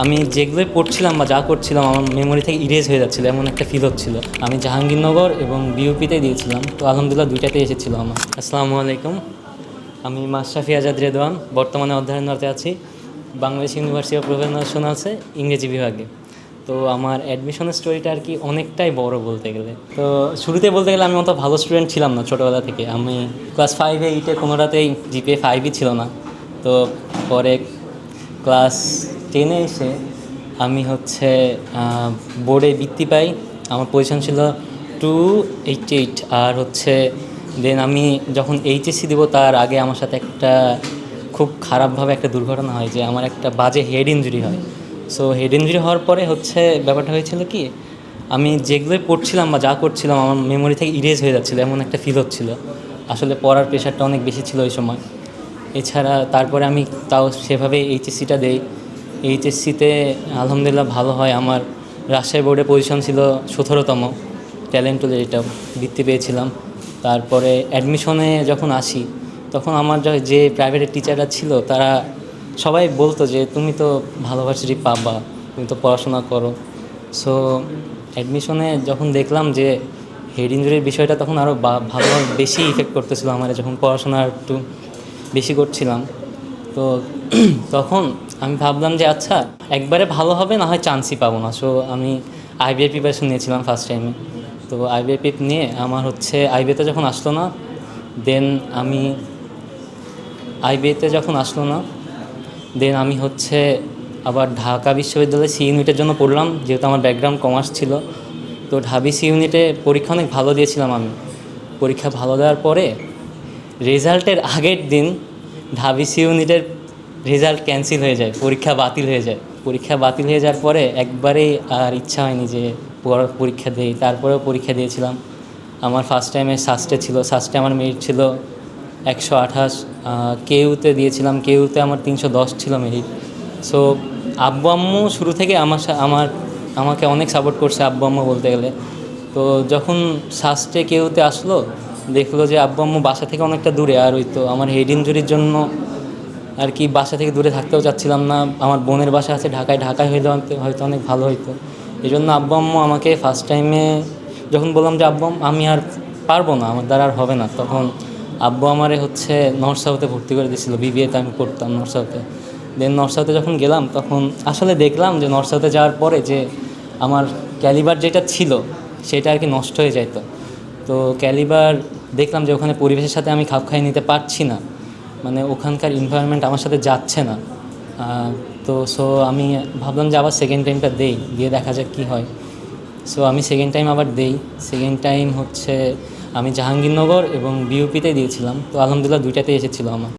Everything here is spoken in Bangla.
আমি যেগুলোই পড়ছিলাম বা যা করছিলাম আমার মেমোরি থেকে ইরেজ হয়ে যাচ্ছিলো, এমন একটা ফিল হচ্ছিলো। আমি জাহাঙ্গীরনগর এবং বিউপিতে দিয়েছিলাম, তো আলহামদুলিল্লাহ দুইটাতেই এসেছিলো আমার। আসসালামু আলাইকুম, আমি মাশরাফি আজাদ রেদওয়ান, বর্তমানে অধ্যয়নরত আছি বাংলাদেশ ইউনিভার্সিটি অফ প্রফেশনালসে ইংরেজি বিভাগে। তো আমার অ্যাডমিশনের স্টোরিটা আর কি অনেকটাই বড় বলতে গেলে। তো শুরুতে বলতে গেলে আমি অত ভালো স্টুডেন্ট ছিলাম না ছোটোবেলা থেকে। আমি ক্লাস 5-8 কোনোটাতেই জিপিএ 5ই ছিল না। তো পরে ক্লাস 10-এ এসে আমি বোর্ডে বৃত্তি পাই। আমার পজিশন ছিল 288। আর দেন আমি যখন এইচএসসি দেবো তার আগে আমার সাথে একটা খুব খারাপভাবে একটা দুর্ঘটনা হয়, যে আমার একটা বাজে হেড ইনজুরি হয়। সো হেড ইনজুরি হওয়ার পরে ব্যাপারটা হয়েছিল কি, আমি যেগুলোই পড়ছিলাম বা যা করছিলাম আমার মেমোরি থেকে ইরেজ হয়ে যাচ্ছিলো, এমন একটা ফিল হচ্ছিলো। আসলে পড়ার প্রেশারটা অনেক বেশি ছিল ওই সময়। এছাড়া তারপরে আমি তাও সেভাবে এইচএসসিটা দেই। এইচএসসিতে আলহামদুলিল্লাহ ভালো হয় আমার। রাজশাহী বোর্ডে পজিশন ছিল 17তম, ট্যালেন্ট টুলে এটা বৃত্তি পেয়েছিলাম। তারপরে অ্যাডমিশনে যখন আসি তখন আমার যে প্রাইভেটের টিচাররা ছিল তারা সবাই বলতো যে তুমি তো ভালো ভার্সিটি পাবা, তুমি তো পড়াশোনা করো। সো অ্যাডমিশনে যখন দেখলাম যে হেড ইঞ্জুরির বিষয়টা, তখন আরও ভালো বেশি ইফেক্ট করতেছিল আমার, যখন পড়াশোনা একটু বেশি করছিলাম। তো তখন আমি ভাবলাম যে আচ্ছা একবারে ভালো হবে, না হয় চান্সই পাবো না। সো আমি আইবিএ প্রিপারেশন নিয়েছিলাম ফার্স্ট টাইমে। তো আইবিএ প্রিপ নিয়ে আমার আইবিএতে যখন আসলো না, দেন আমি আইবিএতে যখন আসলো না দেন আমি আবার ঢাকা বিশ্ববিদ্যালয়ে সি ইউনিটের জন্য পড়লাম, যেহেতু আমার ব্যাকগ্রাউন্ড কমার্স ছিল। তো ঢাবি সি ইউনিটে পরীক্ষা অনেক ভালো দিয়েছিলাম আমি। পরীক্ষা ভালো দেওয়ার পরে রেজাল্টের আগের দিন ঢাবি সি ইউনিটের রেজাল্ট ক্যান্সেল হয়ে যায়, পরীক্ষা বাতিল হয়ে যায়। পরীক্ষা বাতিল হয়ে যাওয়ার পরে একবারেই আর ইচ্ছা হয়নি যে পরীক্ষা দিই। তারপরেও পরীক্ষা দিয়েছিলাম। আমার ফার্স্ট টাইমে সাস্টে ছিল, সাস্টে আমার মেরিট ছিল 128। কেইউতে দিয়েছিলাম, কেইউতে আমার 310 ছিল মেরিট। সো আব্বু আম্মু শুরু থেকে আমাকে অনেক সাপোর্ট করছে, আব্বু আম্মু বলতে গেলে। তো যখন সাস্টে কেইউতে আসলো, দেখলো যে আব্বু আম্মু বাসা থেকে অনেকটা দূরে, আর ওই তো আমার হেড ইনজুরির জন্য আর কি বাসা থেকে দূরে থাকতেও চাচ্ছিলাম না। আমার বোনের বাসা আছে ঢাকায়, ঢাকায় হয়তো অনেক ভালো হইতো। এই জন্য আব্বু আম্মু আমাকে ফার্স্ট টাইমে যখন বললাম যে আব্বু আমি আর পারবো না, আমার দ্বারা আর হবে না, তখন আব্বু আমারে নর্থ সাউথে ভর্তি করে দিয়েছিলো। বিবিএতে আমি পড়তাম নর্থ সাউথে। দেন নর্থ সাউথে যখন গেলাম তখন আসলে দেখলাম যে নর্থ সাউথে যাওয়ার পরে যে আমার ক্যালিবার যেটা ছিল সেটা আর কি নষ্ট হয়ে যেত। তো ক্যালিবার দেখলাম যে ওখানে পরিবেশের সাথে আমি খাপ খাইয়ে নিতে পারছি না, মানে ওখানকার এনভায়রনমেন্ট আমার সাথে যাচ্ছে না। সো আমি ভাবলাম যে আবার সেকেন্ড টাইমটা দিয়ে দেখা যাক কী হয়। সো আমি সেকেন্ড টাইম আবার সেকেন্ড টাইম আমি জাহাঙ্গীরনগর এবং বিউপিতে দিয়েছিলাম। তো আলহামদুলিল্লাহ দুইটাতেই এসেছিলো আমার।